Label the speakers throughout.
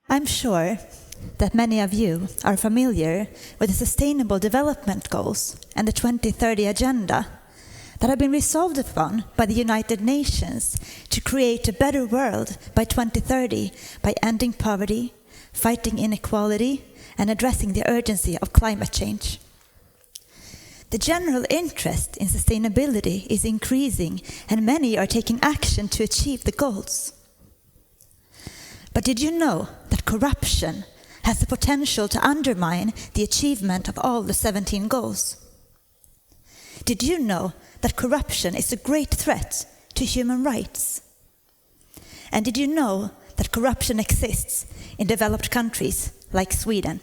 Speaker 1: I'm sure that many of you are familiar with the Sustainable Development Goals and the 2030 Agenda that have been resolved upon by the United Nations to create a better world by 2030 by ending poverty, fighting inequality, and addressing the urgency of climate change. The general interest in sustainability is increasing, and many are taking action to achieve the goals. But did you know that corruption has the potential to undermine the achievement of all the 17 goals? Did you know that corruption is a great threat to human rights? And did you know that corruption exists in developed countries like Sweden?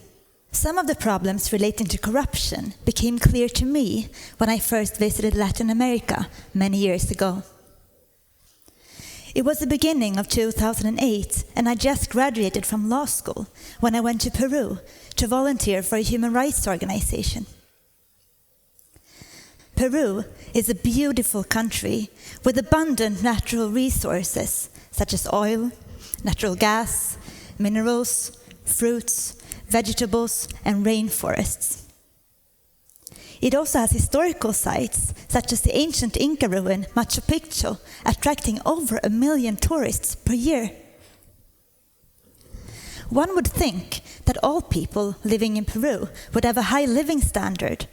Speaker 1: Some of the problems relating to corruption became clear to me when I first visited Latin America many years ago. It was the beginning of 2008, and I just graduated from law school when I went to Peru to volunteer for a human rights organization. Peru is a beautiful country with abundant natural resources such as oil, natural gas, minerals, fruits, vegetables, and rainforests. It also has historical sites, such as the ancient Inca ruin Machu Picchu, attracting over 1 million tourists per year. One would think that all people living in Peru would have a high living standard,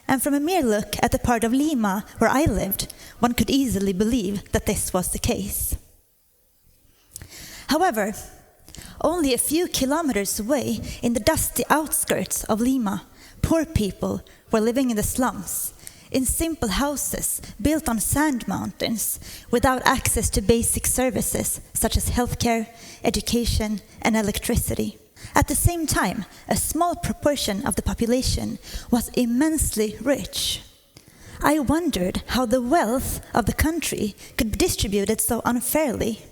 Speaker 1: and from a mere look at the part of Lima where I lived, one could easily believe that this was the case. However, only a few kilometers away, in the dusty outskirts of Lima, poor people were living in the slums, in simple houses built on sand mountains, without access to basic services such as healthcare, education, and electricity. At the same time, a small proportion of the population was immensely rich. I wondered how the wealth of the country could be distributed so unfairly.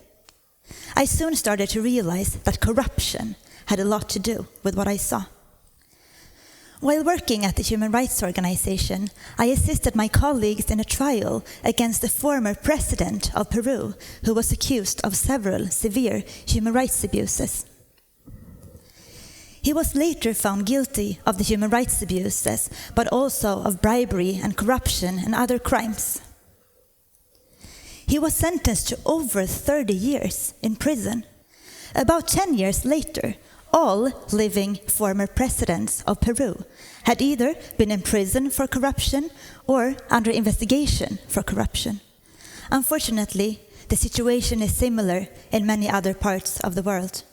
Speaker 1: I soon started to realize that corruption had a lot to do with what I saw. While working at the Human Rights Organization, I assisted my colleagues in a trial against the former president of Peru, who was accused of several severe human rights abuses. He was later found guilty of the human rights abuses, but also of bribery and corruption and other crimes. He was sentenced to over 30 years in prison. About 10 years later, all living former presidents of Peru had either been in prison for corruption or under investigation for corruption. Unfortunately, the situation is similar in many other parts of the world.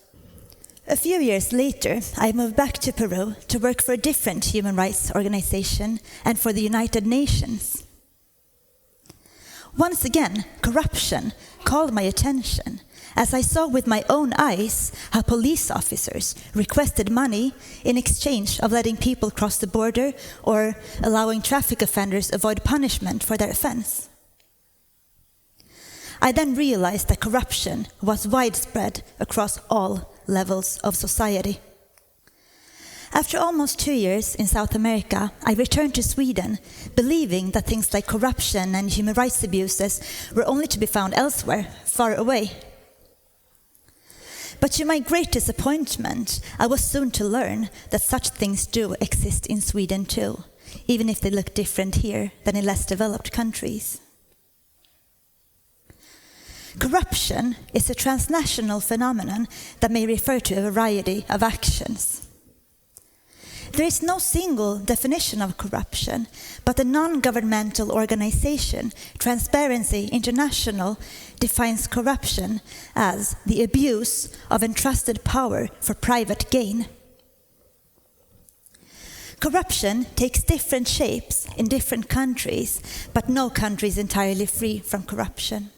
Speaker 1: A few years later, I moved back to Peru to work for a different human rights organization and for the United Nations. Once again, corruption called my attention as I saw with my own eyes how police officers requested money in exchange of letting people cross the border or allowing traffic offenders avoid punishment for their offense. I then realized that corruption was widespread across all levels of society. After almost 2 years in South America, I returned to Sweden, believing that things like corruption and human rights abuses were only to be found elsewhere, far away. But to my great disappointment, I was soon to learn that such things do exist in Sweden too, even if they look different here than in less developed countries. Corruption is a transnational phenomenon that may refer to a variety of actions. There is no single definition of corruption, but the non-governmental organization Transparency International defines corruption as the abuse of entrusted power for private gain. Corruption takes different shapes in different countries, but no country is entirely free from corruption.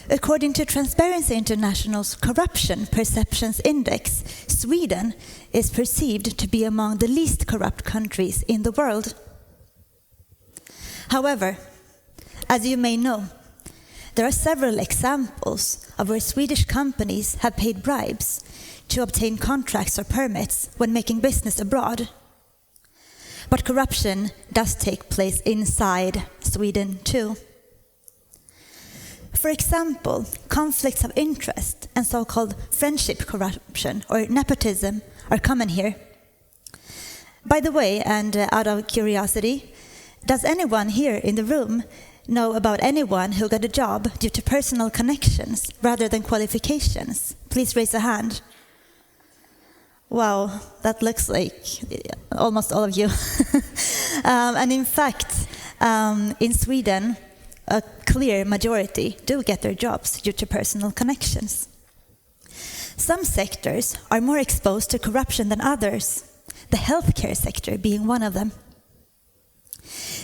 Speaker 1: According to Transparency International's Corruption Perceptions Index, Sweden is perceived to be among the least corrupt countries in the world. However, as you may know, there are several examples of where Swedish companies have paid bribes to obtain contracts or permits when making business abroad. But corruption does take place inside Sweden too. For example, conflicts of interest and so-called friendship corruption or nepotism are common here. By the way, and out of curiosity, does anyone here in the room know about anyone who got a job due to personal connections rather than qualifications? Please raise a hand. Wow, that looks like almost all of you. And in fact, in Sweden, a clear majority do get their jobs due to personal connections. Some sectors are more exposed to corruption than others, the healthcare sector being one of them.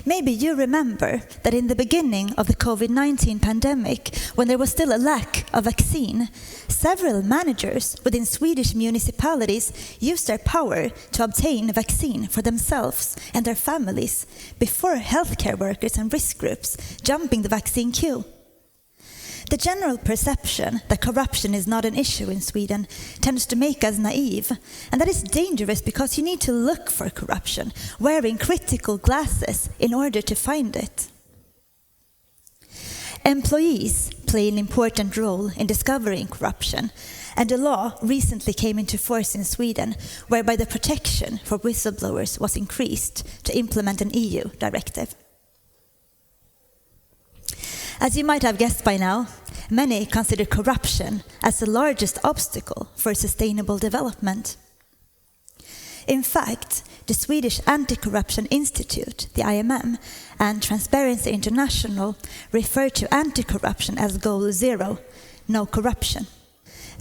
Speaker 1: Maybe you remember that in the beginning of the COVID-19 pandemic, when there was still a lack of vaccine, several managers within Swedish municipalities used their power to obtain a vaccine for themselves and their families before healthcare workers and risk groups jumping the vaccine queue. The general perception that corruption is not an issue in Sweden tends to make us naive, and that is dangerous because you need to look for corruption, wearing critical glasses in order to find it. Employees play an important role in discovering corruption, and a law recently came into force in Sweden whereby the protection for whistleblowers was increased to implement an EU directive. As you might have guessed by now, many consider corruption as the largest obstacle for sustainable development. In fact, the Swedish Anti-Corruption Institute, the IMM, and Transparency International refer to anti-corruption as Goal 0, no corruption.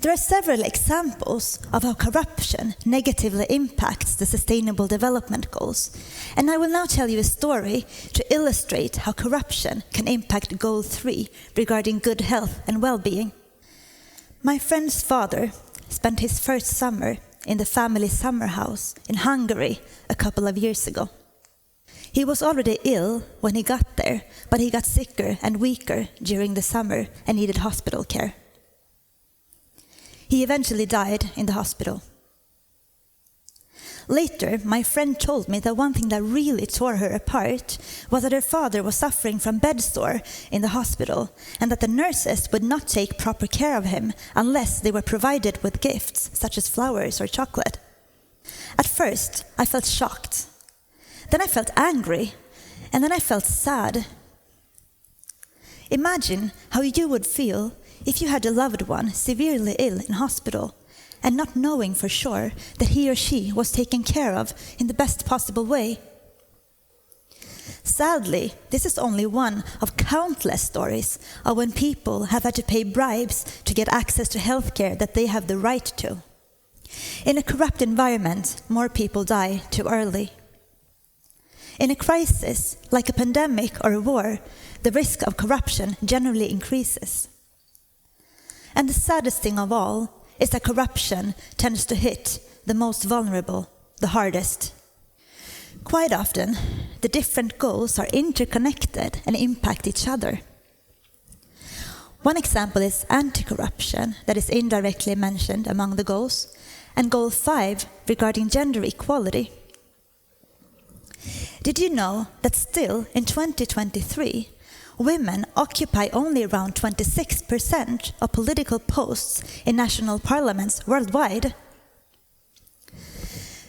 Speaker 1: There are several examples of how corruption negatively impacts the Sustainable Development Goals, and I will now tell you a story to illustrate how corruption can impact Goal 3 regarding good health and well-being. My friend's father spent his first summer in the family summer house in Hungary a couple of years ago. He was already ill when he got there, but he got sicker and weaker during the summer and needed hospital care. He eventually died in the hospital. Later, my friend told me that one thing that really tore her apart was that her father was suffering from bed sore in the hospital and that the nurses would not take proper care of him unless they were provided with gifts such as flowers or chocolate. At first, I felt shocked. Then I felt angry, and then I felt sad. Imagine how you would feel if you had a loved one severely ill in hospital and not knowing for sure that he or she was taken care of in the best possible way. Sadly, this is only one of countless stories of when people have had to pay bribes to get access to healthcare that they have the right to. In a corrupt environment, more people die too early. In a crisis, like a pandemic or a war, the risk of corruption generally increases. And the saddest thing of all is that corruption tends to hit the most vulnerable the hardest. Quite often, the different goals are interconnected and impact each other. One example is anti-corruption that is indirectly mentioned among the goals, and Goal 5 regarding gender equality. Did you know that still in 2023, women occupy only around 26% of political posts in national parliaments worldwide?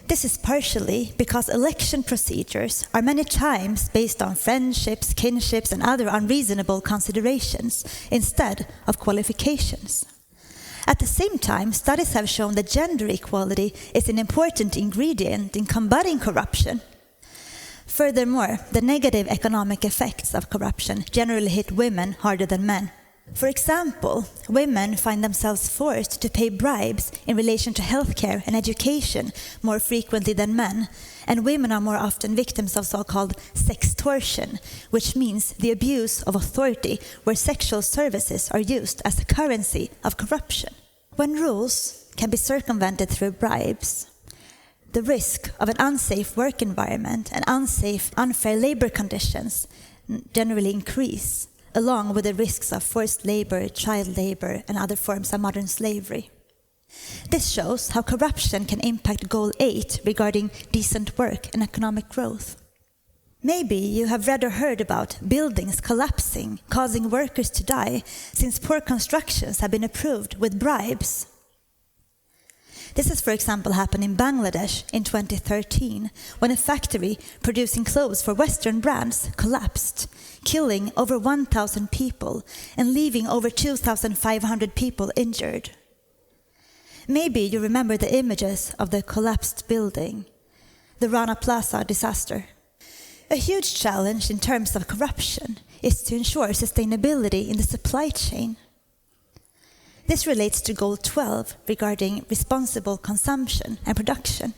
Speaker 1: This is partially because election procedures are many times based on friendships, kinships, and other unreasonable considerations instead of qualifications. At the same time, studies have shown that gender equality is an important ingredient in combating corruption. Furthermore, the negative economic effects of corruption generally hit women harder than men. For example, women find themselves forced to pay bribes in relation to healthcare and education more frequently than men, and women are more often victims of so-called sextortion, which means the abuse of authority where sexual services are used as a currency of corruption. When rules can be circumvented through bribes, the risk of an unsafe work environment and unfair labor conditions generally increase, along with the risks of forced labor, child labor, and other forms of modern slavery. This shows how corruption can impact Goal 8 regarding decent work and economic growth. Maybe you have read or heard about buildings collapsing, causing workers to die, since poor constructions have been approved with bribes. This has, for example, happened in Bangladesh in 2013, when a factory producing clothes for Western brands collapsed, killing over 1,000 people and leaving over 2,500 people injured. Maybe you remember the images of the collapsed building, the Rana Plaza disaster. A huge challenge in terms of corruption is to ensure sustainability in the supply chain. This relates to Goal 12 regarding responsible consumption and production.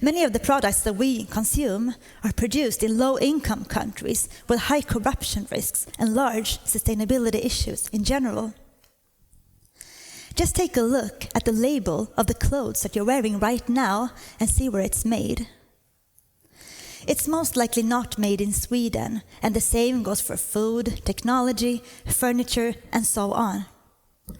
Speaker 1: Many of the products that we consume are produced in low-income countries with high corruption risks and large sustainability issues in general. Just take a look at the label of the clothes that you're wearing right now and see where it's made. It's most likely not made in Sweden, and the same goes for food, technology, furniture, and so on.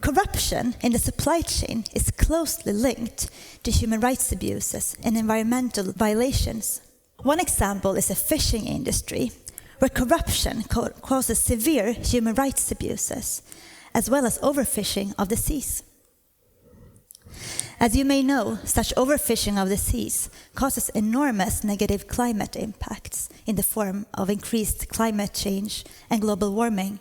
Speaker 1: Corruption in the supply chain is closely linked to human rights abuses and environmental violations. One example is the fishing industry, where corruption causes severe human rights abuses, as well as overfishing of the seas. As you may know, such overfishing of the seas causes enormous negative climate impacts in the form of increased climate change and global warming.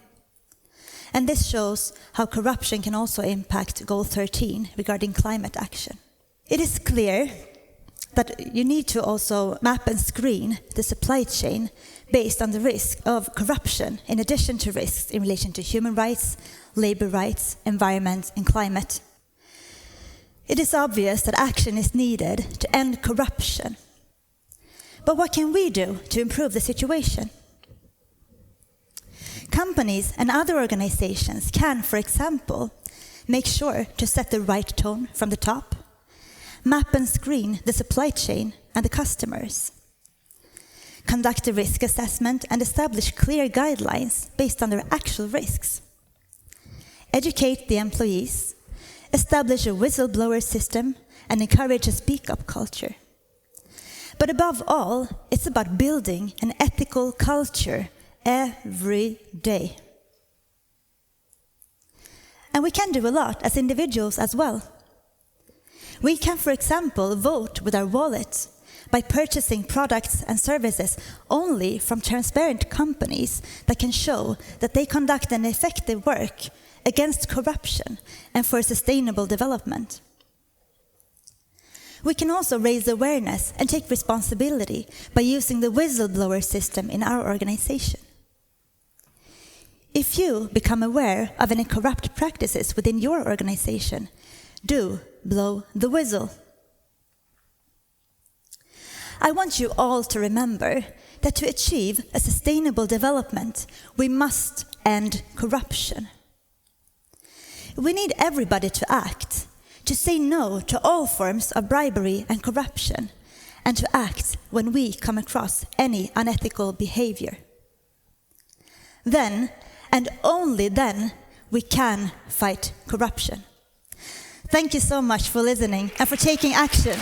Speaker 1: And this shows how corruption can also impact Goal 13 regarding climate action. It is clear that you need to also map and screen the supply chain based on the risk of corruption, in addition to risks in relation to human rights, labor rights, environment, and climate. It is obvious that action is needed to end corruption. But what can we do to improve the situation? Companies and other organizations can, for example, make sure to set the right tone from the top, map and screen the supply chain and the customers, conduct a risk assessment and establish clear guidelines based on their actual risks, educate the employees, establish a whistleblower system, and encourage a speak-up culture. But above all, it's about building an ethical culture every day. And we can do a lot as individuals as well. We can, for example, vote with our wallet by purchasing products and services only from transparent companies that can show that they conduct an effective work against corruption and for sustainable development. We can also raise awareness and take responsibility by using the whistleblower system in our organization. If you become aware of any corrupt practices within your organization, do blow the whistle. I want you all to remember that to achieve a sustainable development, we must end corruption. We need everybody to act, to say no to all forms of bribery and corruption, and to act when we come across any unethical behavior. Then, and only then, we can fight corruption. Thank you so much for listening and for taking action.